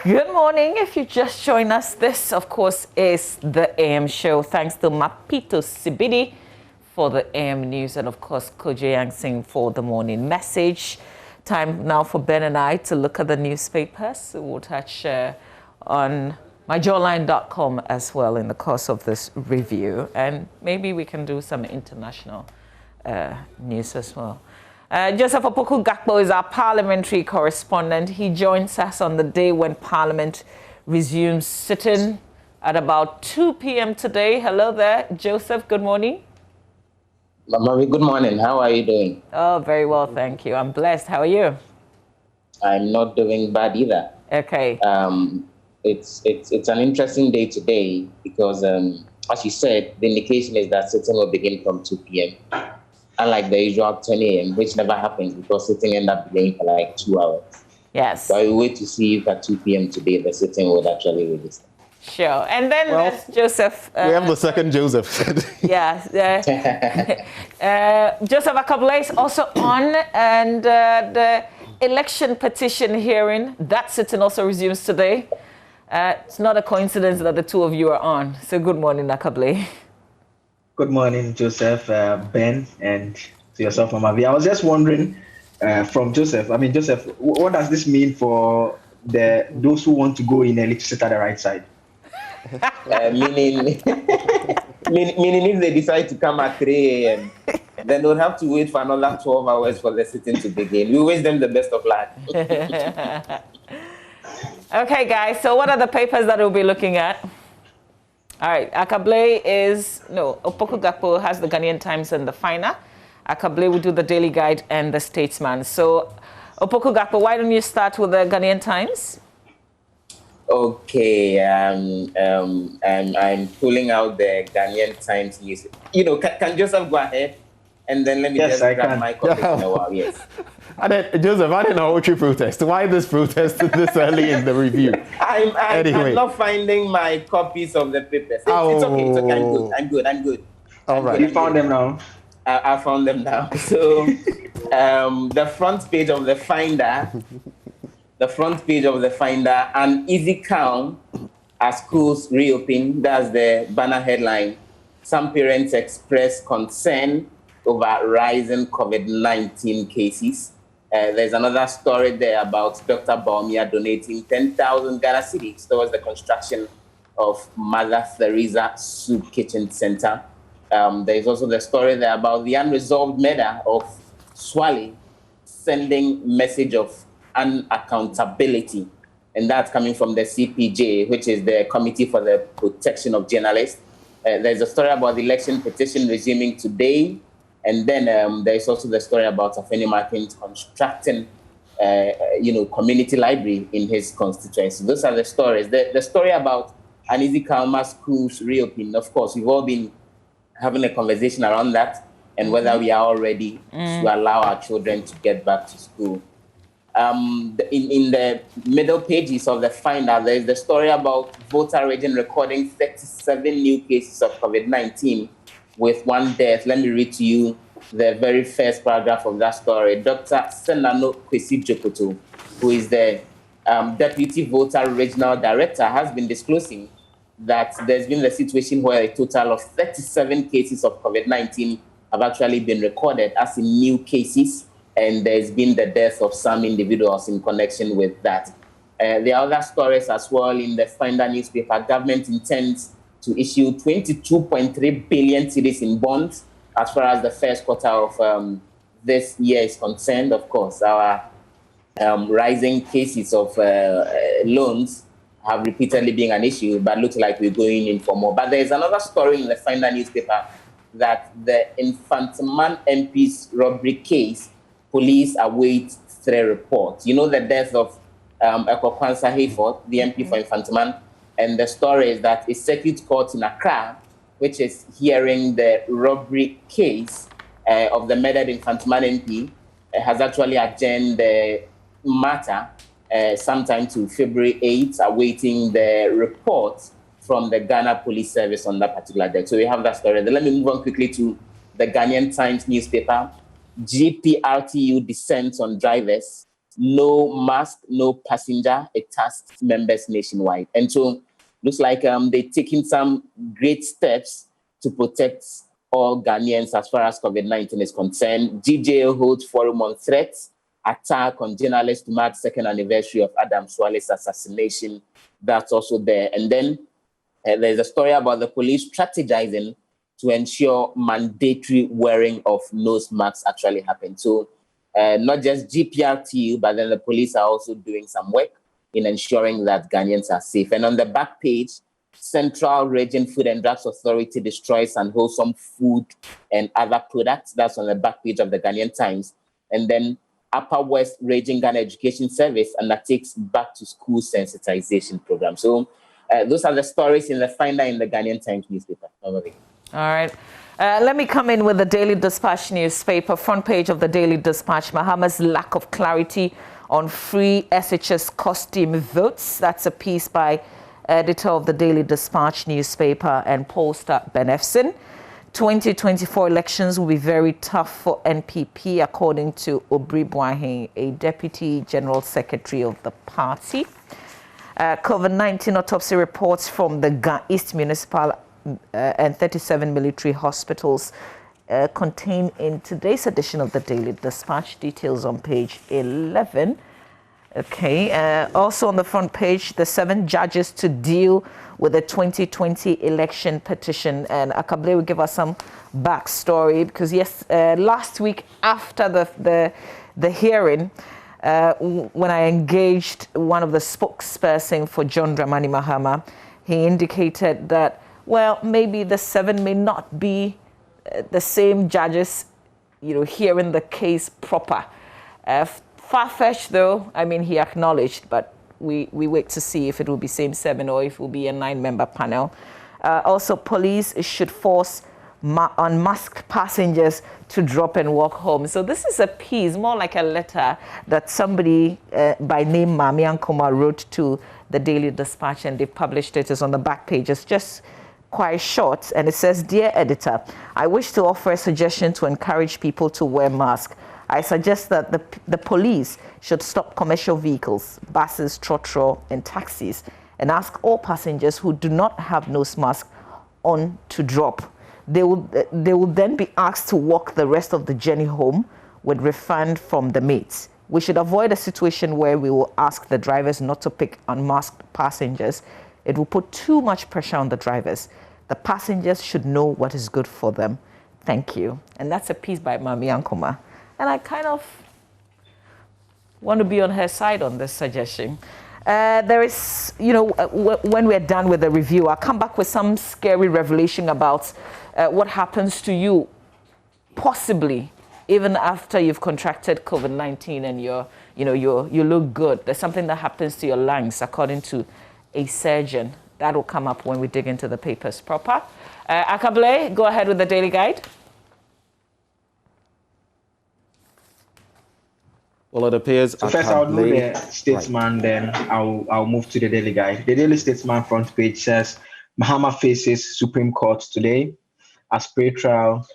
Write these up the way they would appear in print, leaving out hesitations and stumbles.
Good morning. If you just joined us, this, of course, is the AM show. Thanks to Mapito Sibidi for the AM news and, of course, Kojo Yang Singh for the morning message. Time now for Ben and I to look at the newspapers. We'll touch on myjawline.com as well in the course of this review. And maybe we can do some international news as well. Joseph Opoku Gakpo is our parliamentary correspondent. He joins us on the day when Parliament resumes sitting at about 2 p.m. today. Hello there, Joseph. Good morning. Mami, good morning. How are you doing? Oh, very well, thank you. I'm blessed. How are you? I'm not doing bad either. Okay. It's an interesting day today because, as you said, the indication is that sitting will begin from 2 p.m. Unlike the usual 10 a.m., which never happens because sitting ends up being for like 2 hours. Yes. So I will wait to see if at 2 p.m. today the sitting would actually release. Sure. And then there's Joseph. We have the second Joseph. Yeah. Joseph Akabla is also on, and the election petition hearing, that sitting also resumes today. It's not a coincidence that the two of you are on. So good morning, Akabla. Good morning, Joseph, Ben, and to yourself, Mama V. I was just wondering from Joseph, Joseph, what does this mean for those who want to go in early to sit at the right side? Meaning if they decide to come at 3 a.m., then they'll have to wait for another 12 hours for the sitting to begin. We wish them the best of luck. Okay, guys, so what are the papers that we'll be looking at? All right, Opoku Gakpo has the Ghanaian Times and the Finer. Akable will do the Daily Guide and the Statesman. So, Opoku Gakpo, why don't you start with the Ghanaian Times? Okay, I'm pulling out the Ghanaian Times news. Can Joseph go ahead? And then let me just grab my copy in a while. Yes. Joseph, I didn't know what you protest. Why this protest this early in the review? I'm not finding my copies of the papers. It's okay. I'm good. All right. You found them now? I found them now. So the front page of the Finder, an easy calm as schools reopen. That's the banner headline. Some parents express concern over rising COVID-19 cases. There's another story there about Dr. Baumia donating 10,000 Ghana cedis towards the construction of Mother Teresa Soup Kitchen Center. There's also the story there about the unresolved murder of Swally, sending message of unaccountability. And that's coming from the CPJ, which is the Committee for the Protection of Journalists. There's a story about the election petition resuming today. And then there's also the story about Afeni Martins constructing, community library in his constituency. Those are the stories. The story about Uneasy Kalma schools reopening, of course, we've all been having a conversation around that and whether we are all ready to allow our children to get back to school. In the middle pages of the Finder, there's the story about Volta region recording 37 new cases of COVID-19. With one death. Let me read to you the very first paragraph of that story. Dr. Senano Kwesi Jokoto, who is the Deputy Voter Regional Director, has been disclosing that there's been the situation where a total of 37 cases of COVID-19 have actually been recorded as in new cases, and there's been the death of some individuals in connection with that. There are other stories as well in the Finder newspaper. Government intends to issue 22.3 billion cedis in bonds as far as the first quarter of this year is concerned. Of course, our rising cases of loans have repeatedly been an issue, but looks like we're going in for more. But there's another story in the Finder newspaper that the Infantiman MP's robbery case, police await 3 reports. You know the death of Ekokwansa Hayford, the MP for Infantiman. And the story is that a circuit court in Accra, which is hearing the robbery case of the murdered Infantiman MP, has actually adjourned the matter sometime to February 8th, awaiting the report from the Ghana Police Service on that particular day. So we have that story. Then let me move on quickly to the Ghanaian Times newspaper. GPRTU descends on drivers. no mask, no passenger. It tasked members nationwide. And so looks like they're taking some great steps to protect all Ghanaians as far as COVID-19 is concerned. GJA holds forum on threats, attack on journalists to mark second anniversary of Adam Swale's assassination. That's also there. And then there's a story about the police strategizing to ensure mandatory wearing of nose masks actually happen. So not just GPRTU, but then the police are also doing some work in ensuring that Ghanaians are safe. And on the back page, Central Region Food and Drugs Authority destroys unwholesome food and other products. That's on the back page of the Ghanaian Times. And then Upper West Region Ghana Education Service undertakes back to school sensitization program. So those are the stories in the finder in the Ghanaian Times newspaper. All right. Let me come in with the Daily Dispatch newspaper. Front page of the Daily Dispatch, Mahama's lack of clarity on free SHS costume votes. That's a piece by editor of the Daily Dispatch newspaper and pollster Ben Ephson. 2024 elections will be very tough for NPP, according to Obri Boahen, a deputy general secretary of the party. COVID-19 autopsy reports from the Ga East Municipal and 37 military hospitals contained in today's edition of the Daily Dispatch. Details on page 11. Okay. Also on the front page, the 7 judges to deal with the 2020 election petition. And Akable will give us some backstory because last week after the hearing, when I engaged one of the spokesperson for John Dramani Mahama, he indicated that, well, maybe the 7 may not be the same judges, hearing the case proper. Far-fetched, though, I mean, he acknowledged, but we wait to see if it will be same 7 or if it will be a 9-member panel. Also, police should force unmasked passengers to drop and walk home. So this is a piece, more like a letter that somebody by name Mami Ankoma wrote to the Daily Dispatch, and they published it. It's on the back page. It's just quite short, and it says, "Dear editor, I wish to offer a suggestion to encourage people to wear masks. I suggest that the police should stop commercial vehicles, buses, trotro, and taxis, and ask all passengers who do not have nose mask on to drop. They will then be asked to walk the rest of the journey home with refund from the mates. We should avoid a situation where we will ask the drivers not to pick unmasked passengers. It will put too much pressure on the drivers. The passengers should know what is good for them. Thank you." And that's a piece by Mami Ankoma. And I kind of want to be on her side on this suggestion. There is, when we're done with the review, I'll come back with some scary revelation about what happens to you, possibly, even after you've contracted COVID-19 and you look good. There's something that happens to your lungs, according to a surgeon. That will come up when we dig into the papers proper. Akable, go ahead with the Daily Guide. Well, it appears. So first, I'll do the Statesman, then I'll move to the Daily Guide. The Daily Statesman front page says Mahama faces Supreme Court today. Aspire trial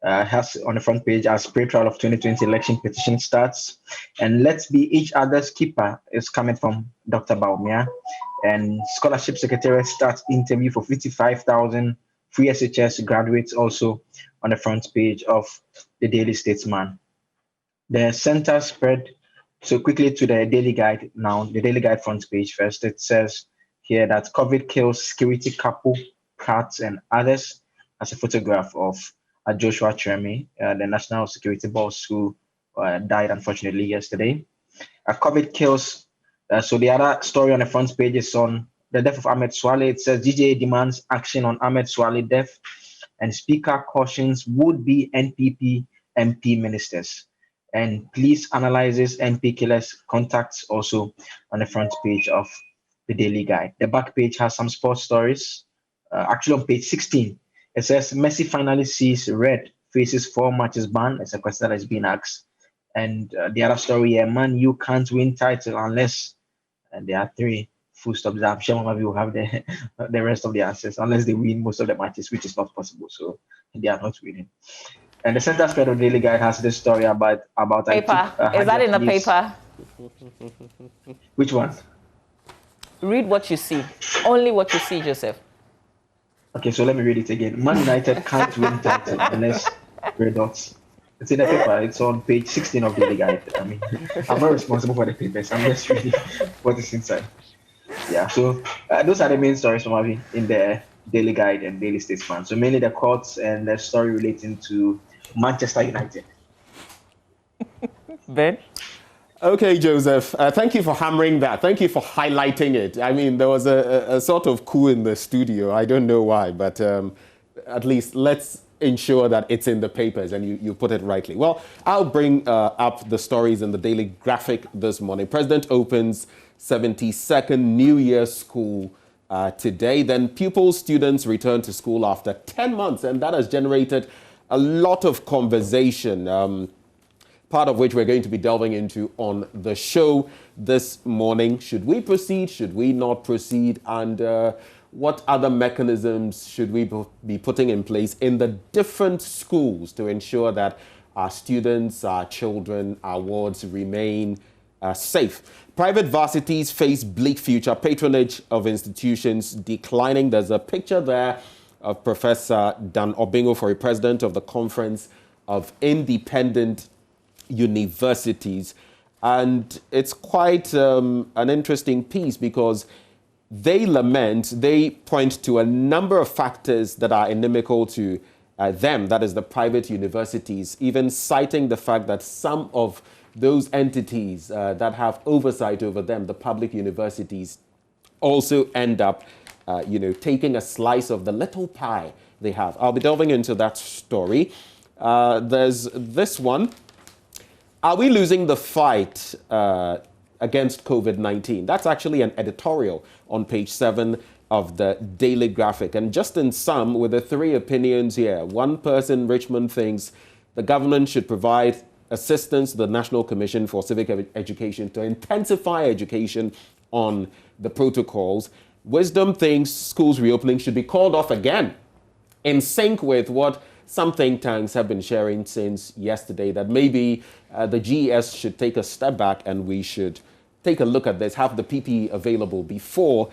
has on the front page. Aspire trial of 2020 election petition starts, and let's be each other's keeper is coming from Dr. Baumia. And Scholarship Secretariat starts interview for 55,000 free SHS graduates, also on the front page of the Daily Statesman. The center spread. So quickly to the Daily Guide now. The Daily Guide front page first. It says here that COVID kills security couple, Pratt and others. As a photograph of Joshua Tremi, the national security boss who died unfortunately yesterday. COVID kills. So the other story on the front page is on the death of Ahmed Swale. It says GJA demands action on Ahmed Swale death, and Speaker cautions would-be NPP MP ministers. And police analyzes NP killers contacts, also on the front page of the Daily Guide. The back page has some sports stories. Actually on page 16, it says Messi finally sees red, faces 4 matches ban. It's a question that is being asked. And the other story, Man U can't win title unless there are 3 full stops. I'm sure one of you will have the rest of the answers, unless they win most of the matches, which is not possible. So they are not winning. And the center spread of Daily Guide has this story about paper. Is that in the paper? Which one? Read what you see. Only what you see, Joseph. Okay, so let me read it again. Man United can't win title unless Red Dots. It's in the paper. It's on page 16 of the Daily Guide. I mean, I'm not responsible for the papers. I'm just reading what is inside. Yeah, so those are the main stories from Avi in the Daily Guide and Daily Statesman. So mainly the courts and the story relating to Manchester United. Ben? Okay, Joseph, thank you for hammering that. Thank you for highlighting it. I mean, there was a sort of coup in the studio. I don't know why, but at least let's ensure that it's in the papers and you put it rightly. Well, I'll bring up the stories in the Daily Graphic this morning. President opens 72nd New Year school today. Then pupils, students return to school after 10 months, and that has generated a lot of conversation. Part of which we're going to be delving into on the show this morning. Should we proceed? Should we not proceed? And what other mechanisms should we be putting in place in the different schools to ensure that our students, our children, our wards remain safe? Private varsities face bleak future. Patronage of institutions declining. There's a picture there of Professor Dan Obingo for a president of the Conference of Independent Universities, and it's quite an interesting piece because they point to a number of factors that are inimical to them, that is the private universities, even citing the fact that some of those entities that have oversight over them, the public universities, also end up taking a slice of the little pie they have. I'll be delving into that story. There's this one. Are we losing the fight against COVID-19? That's actually an editorial on page 7 of the Daily Graphic. And just in sum, with the three opinions here, one person, Richmond, thinks the government should provide assistance to the National Commission for Civic Education to intensify education on the protocols. Wisdom thinks schools reopening should be called off again, in sync with what some think tanks have been sharing since yesterday, that maybe the GES should take a step back and we should take a look at this, have the PPE available before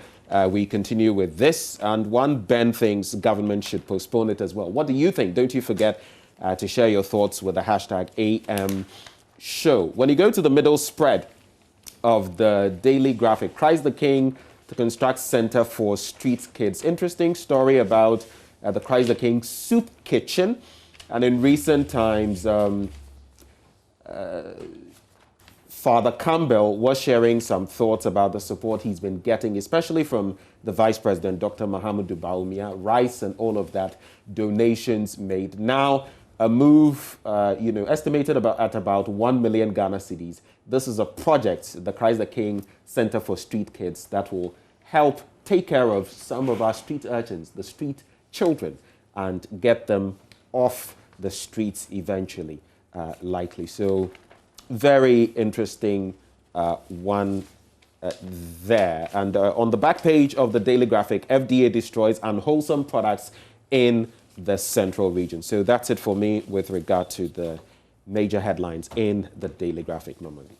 we continue with this. And one, Ben, thinks government should postpone it as well. What do you think? Don't you forget to share your thoughts with the hashtag AM Show. When you go to the middle spread of the Daily Graphic, Christ the King to construct Center for Street Kids. Interesting story about the Christ the King Soup Kitchen. And in recent times, Father Campbell was sharing some thoughts about the support he's been getting, especially from the Vice President, Dr. Mahama Dubaumia, rice and all of that, donations made. Now, a move, estimated at about 1 million Ghana cedis. This is a project, the Christ the King Center for Street Kids, that will help take care of some of our street urchins, the street children, and get them off the streets eventually, likely. So very interesting one there. And on the back page of the Daily Graphic, FDA destroys unwholesome products in the central region. So that's it for me with regard to the major headlines in the Daily Graphic normally.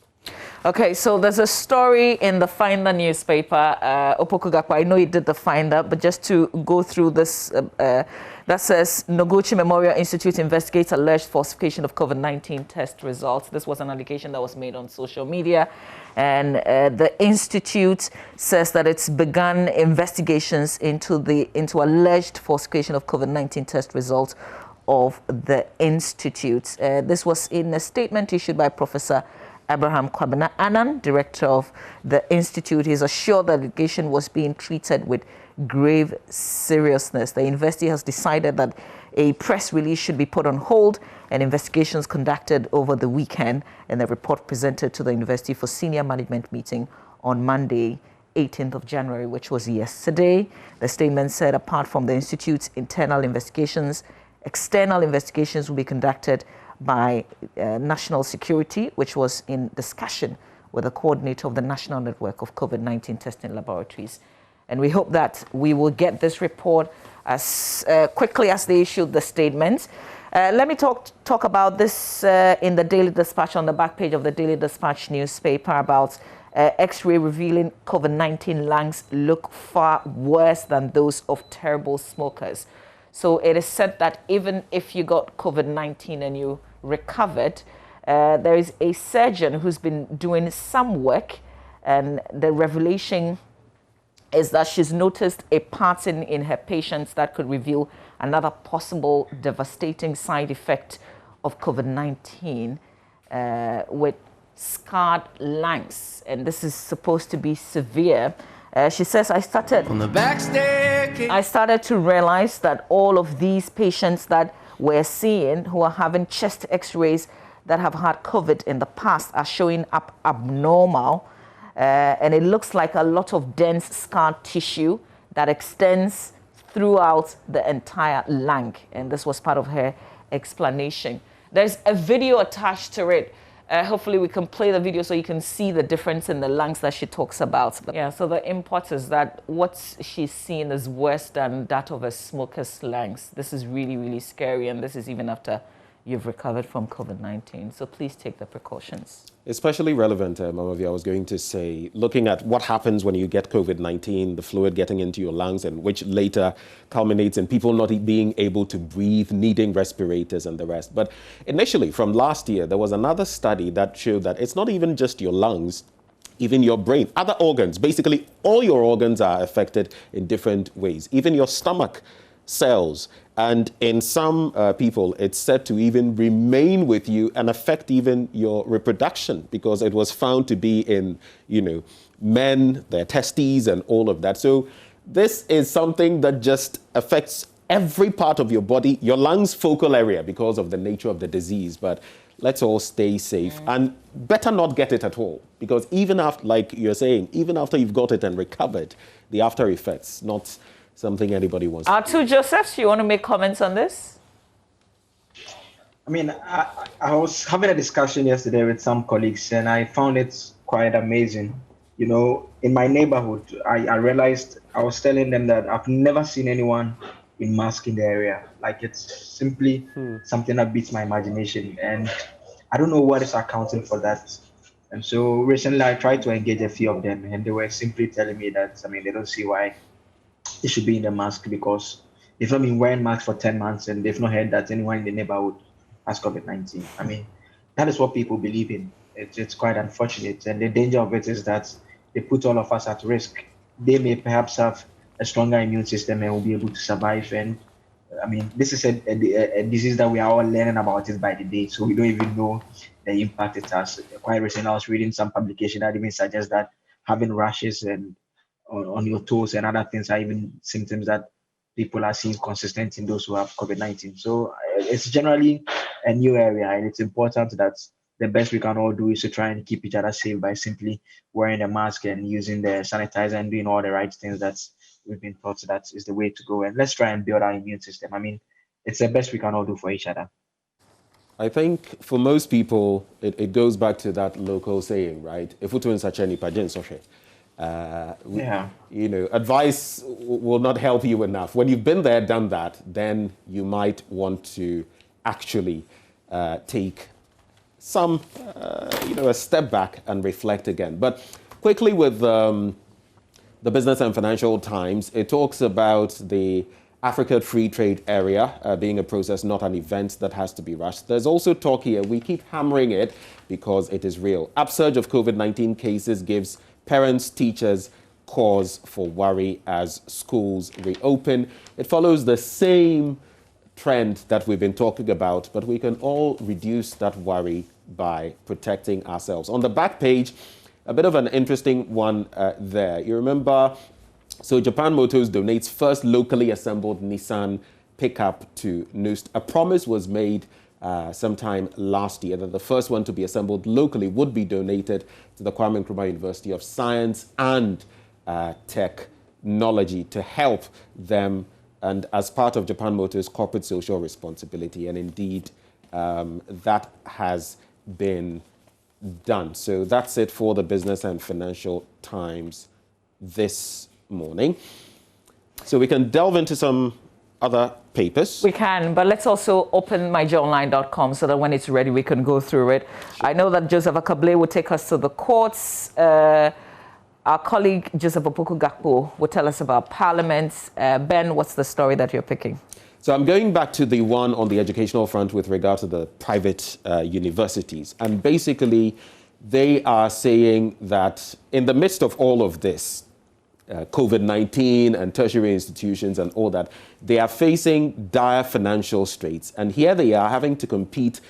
Okay, so there's a story in the Finder newspaper. Opoku Gakpo, I know you did the Finder, but just to go through this, that says Noguchi Memorial Institute investigates alleged falsification of COVID-19 test results. This was an allegation that was made on social media. And the institute says that it's begun investigations into alleged falsification of COVID-19 test results of the institute. This was in a statement issued by Professor Abraham Kwabena Annan, director of the institute. He's assured that the allegation was being treated with grave seriousness. The university has decided that a press release should be put on hold and investigations conducted over the weekend, and the report presented to the university for senior management meeting on Monday, 18th of January, which was yesterday. The statement said apart from the institute's internal investigations, external investigations will be conducted by national security, which was in discussion with the coordinator of the National Network of COVID-19 Testing Laboratories. And we hope that we will get this report as quickly as they issued the statement. Let me talk about this in the Daily Dispatch, on the back page of the Daily Dispatch newspaper, about X-ray revealing COVID-19 lungs look far worse than those of terrible smokers. So it is said that even if you got COVID-19 and you recovered, there is a surgeon who's been doing some work, and the revelation is that she's noticed a pattern in her patients that could reveal another possible devastating side effect of COVID-19 with scarred lungs. And this is supposed to be severe. She says, I started to realize that all of these patients that we're seeing who are having chest x-rays that have had COVID in the past are showing up abnormal. And it looks like a lot of dense scar tissue that extends throughout the entire lung. And this was part of her explanation. There's a video attached to it. Hopefully we can play the video so you can see the difference in the lungs that she talks about. Yeah, so the import is that what she's seeing is worse than that of a smoker's lungs. This is really, really scary, and this is even after you've recovered from COVID-19. So please take the precautions. Especially relevant, Mama V, I was going to say, looking at what happens when you get COVID-19, the fluid getting into your lungs, and which later culminates in people not being able to breathe, needing respirators and the rest. But initially, from last year, there was another study that showed that it's not even just your lungs, even your brain, other organs. Basically, all your organs are affected in different ways, even your stomach cells. And in some people, it's said to even remain with you and affect even your reproduction, because it was found to be in, men, their testes and all of that. So this is something that just affects every part of your body, your lungs' focal area, because of the nature of the disease. But let's all stay safe and better not get it at all, because even after, like you're saying, even after you've got it and recovered, the after effects, not something anybody wants to do. Joseph, you want to make comments on this? I mean, I was having a discussion yesterday with some colleagues, and I found it quite amazing. In my neighborhood, I realized, I was telling them that I've never seen anyone in mask in the area. Like, it's simply something that beats my imagination, and I don't know what is accounting for that. And so recently I tried to engage a few of them, and they were simply telling me that, they don't see why they should be in the mask, because they've not been wearing masks for 10 months and they've not heard that anyone in the neighborhood has COVID-19. That is what people believe in. It's quite unfortunate. And the danger of it is that they put all of us at risk. They may perhaps have a stronger immune system and will be able to survive. And this is a disease that we are all learning about it by the day. So we don't even know the impact it has. Quite recently, I was reading some publication that even suggests that having rashes and on your toes and other things are even symptoms that people are seeing consistent in those who have COVID-19. So it's generally a new area, and it's important that the best we can all do is to try and keep each other safe by simply wearing a mask and using the sanitizer and doing all the right things that we've been taught that is the way to go. And let's try and build our immune system. It's the best we can all do for each other. I think for most people, it goes back to that local saying, right? If you're such any advice will not help you enough. When you've been there, done that, then you might want to actually take some, a step back and reflect again. But quickly with the Business and Financial Times, it talks about the Africa Free Trade Area being a process, not an event that has to be rushed. There's also talk here, we keep hammering it because it is real. Upsurge of COVID-19 cases gives parents, teachers cause for worry as schools reopen. It follows the same trend that we've been talking about, but we can all reduce that worry by protecting ourselves. On the back page, a bit of an interesting one there. You remember, so Japan Motors donates first locally assembled Nissan pickup to Noost. A promise was made sometime last year that the first one to be assembled locally would be donated to the Kwame Nkrumah University of Science and Technology to help them, and as part of Japan Motors' corporate social responsibility. And indeed, that has been done. So that's it for the Business and Financial Times this morning. So we can delve into some other papers. We can, but let's also open myjoyonline.com so that when it's ready, we can go through it. Sure. I know that Joseph Akable will take us to the courts. Our colleague, Joseph Opoku-Gakpo, will tell us about Parliament. Ben, what's the story that you're picking? So I'm going back to the one on the educational front with regard to the private universities. And basically, they are saying that in the midst of all of this, COVID-19 and tertiary institutions and all that, they are facing dire financial straits. And here they are having to compete,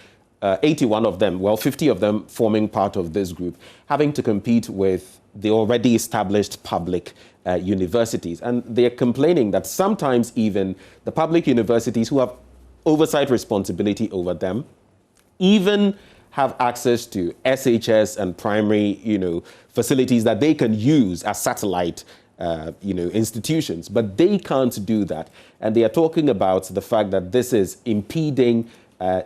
81 of them, well, 50 of them forming part of this group, having to compete with the already established public universities. And they're complaining that sometimes even the public universities who have oversight responsibility over them even have access to SHS and primary, facilities that they can use as satellite institutions, but they can't do that. And they are talking about the fact that this is impeding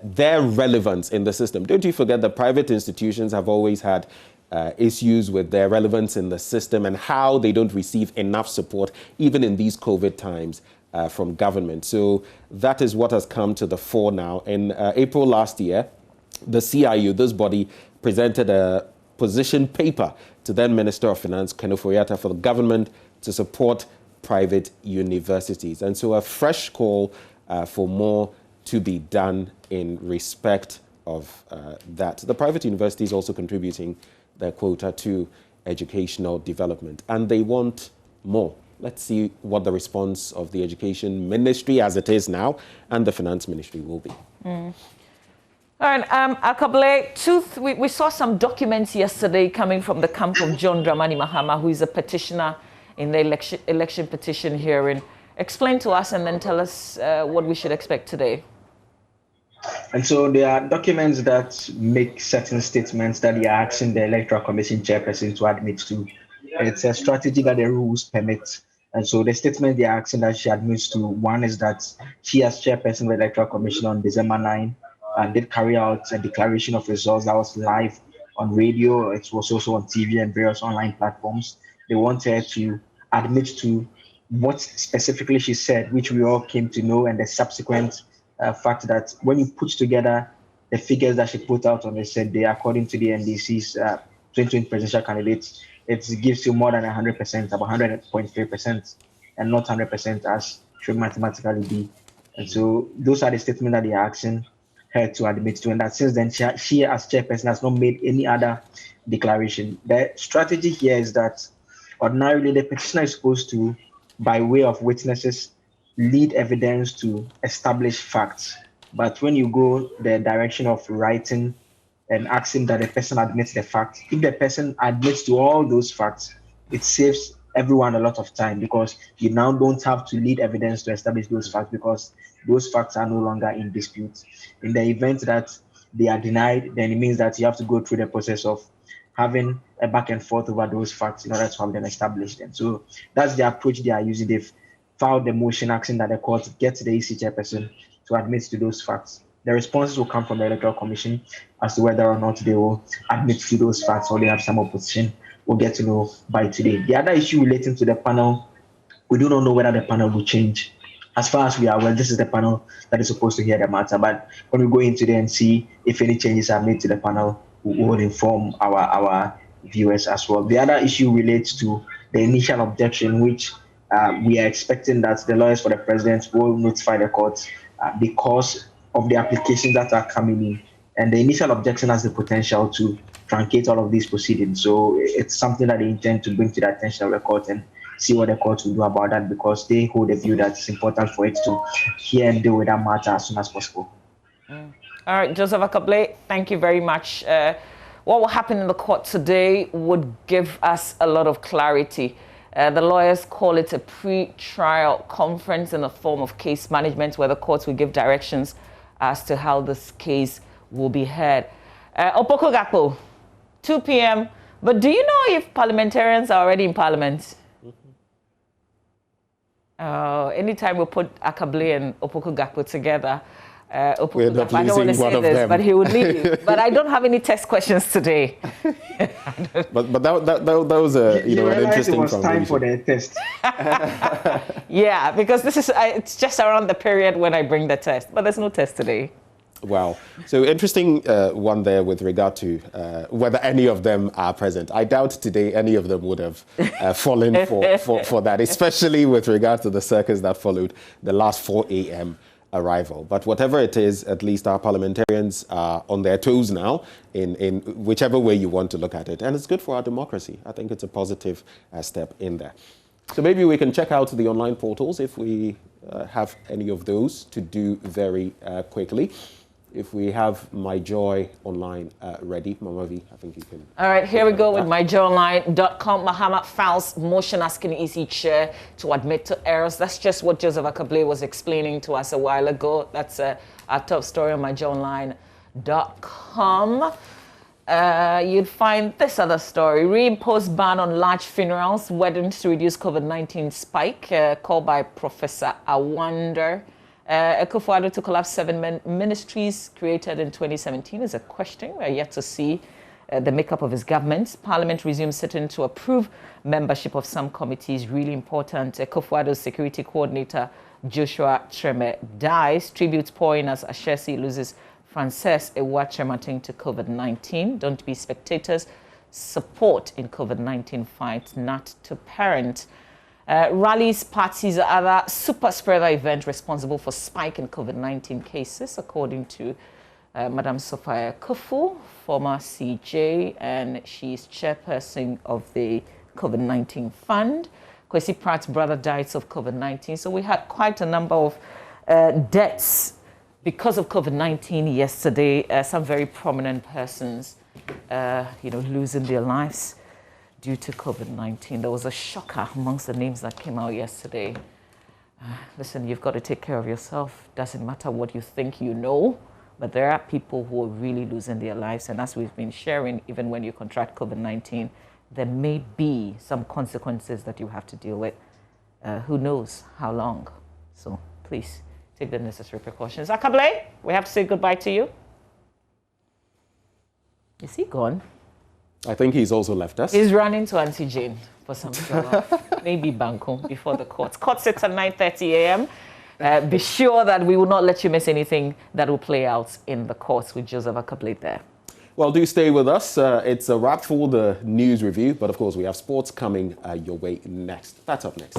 their relevance in the system. Don't you forget that private institutions have always had issues with their relevance in the system and how they don't receive enough support, even in these COVID times, from government. So that is what has come to the fore now. In April last year, the CIU, this body, presented a position paper to then Minister of Finance, Ken Ofori-Atta, for the government to support private universities. And so a fresh call for more to be done in respect of that. The private universities also contributing their quota to educational development, and they want more. Let's see what the response of the Education Ministry, as it is now, and the Finance Ministry will be. All right, Akable, we saw some documents yesterday coming from the camp of John Dramani Mahama, who is a petitioner in the election petition hearing. Explain to us and then tell us what we should expect today. And so there are documents that make certain statements that they are asking the Electoral Commission chairperson to admit to. It's a strategy that the rules permit. And so the statement they are asking that she admits to, one is that she, as chairperson of the Electoral Commission on December 9, did carry out a declaration of results that was live on radio. It was also on TV and various online platforms. They want her to admit to what specifically she said, which we all came to know, and the subsequent fact that when you put together the figures that she put out on the said day, according to the NDC's 2020 presidential candidates, it gives you more than 100%, about 100.3%, and not 100% as should mathematically be. And so those are the statements that they are asking her to admit to, and that since then she as chairperson has not made any other declaration. The strategy here is that ordinarily the petitioner is supposed to, by way of witnesses, lead evidence to establish facts. But when you go the direction of writing and asking that the person admits the fact, if the person admits to all those facts, it saves everyone a lot of time, because you now don't have to lead evidence to establish those facts, because those facts are no longer in dispute. In the event that they are denied, then it means that you have to go through the process of having a back and forth over those facts in order to have them established. And so that's the approach they are using. They've filed the motion asking that the court get the EC chairperson to admit to those facts. The responses will come from the Electoral Commission as to whether or not they will admit to those facts or they have some opposition. We'll get to know by today. The other issue relating to the panel, we do not know whether the panel will change. As far as we are aware, this is the panel that is supposed to hear the matter. But when we go into there and see if any changes are made to the panel, we will inform our viewers as well. The other issue relates to the initial objection, which we are expecting that the lawyers for the president will notify the courts because of the applications that are coming in. And the initial objection has the potential to truncate all of these proceedings. So it's something that they intend to bring to the attention of the court and see what the court will do about that, because they hold a view that it's important for it to hear and deal with that matter as soon as possible. All right, Joseph Akable, thank you very much. What will happen in the court today would give us a lot of clarity. The lawyers call it a pre-trial conference in the form of case management, where the courts will give directions as to how this case will be heard. Opoku-Gakpo, 2 p.m. But do you know if parliamentarians are already in parliament? Anytime we put Akable and Opoku-Gakpo together, We end up I don't want to losing one say of this, them. but he would leave. But I don't have any test questions today. but that was a an interesting it was time for conversation. the test. Yeah, because this is it's just around the period when I bring the test, but there's no test today. Wow. So interesting one there with regard to whether any of them are present. I doubt today any of them would have fallen for that, especially with regard to the circus that followed the last 4 a.m. arrival. But whatever it is, at least our parliamentarians are on their toes now in whichever way you want to look at it. And it's good for our democracy. I think it's a positive step in there. So maybe we can check out the online portals if we have any of those to do very quickly. If we have My Joy online ready, Mama V, I think you can. All right, here we go with myjoyonline.com. Mahama files motion asking EC chair to admit to errors. That's just what Joseph Akable was explaining to us a while ago. That's our top story on myjoyonline.com. You'd find this other story. Reimposed ban on large funerals, weddings to reduce COVID-19 spike, called by Professor Awanda. Akufo-Addo to collapse 7 ministries created in 2017 is a question. We're yet to see the makeup of his government. Parliament resumes sitting to approve membership of some committees. Really important. Akufo-Addo's security coordinator, Joshua Treme, dies. Tributes pouring as SHS loses Frances Ewa-Tremating to COVID-19. Don't be spectators. Support in COVID-19 fight, not to parent. Rallies, parties, are other super spreader event responsible for spike in COVID-19 cases, according to Madam Sophia Kufu, former CJ, and she's chairperson of the COVID-19 Fund. Kwesi Pratt's brother died of COVID-19, so we had quite a number of deaths because of COVID-19 yesterday. Some very prominent persons, losing their lives due to COVID-19. There was a shocker amongst the names that came out yesterday. Listen, you've got to take care of yourself. Doesn't matter what you think you know, but there are people who are really losing their lives. And as we've been sharing, even when you contract COVID-19, there may be some consequences that you have to deal with. Who knows how long? So please take the necessary precautions. Akable, we have to say goodbye to you. Is he gone? I think he's also left us. He's running to Auntie Jane for some maybe Banco before the court. Court sits at 9:30 a.m. Be sure that we will not let you miss anything that will play out in the courts with Joseph Akable there. Well, do stay with us. It's a wrap for the news review, but of course we have sports coming your way next. That's up next.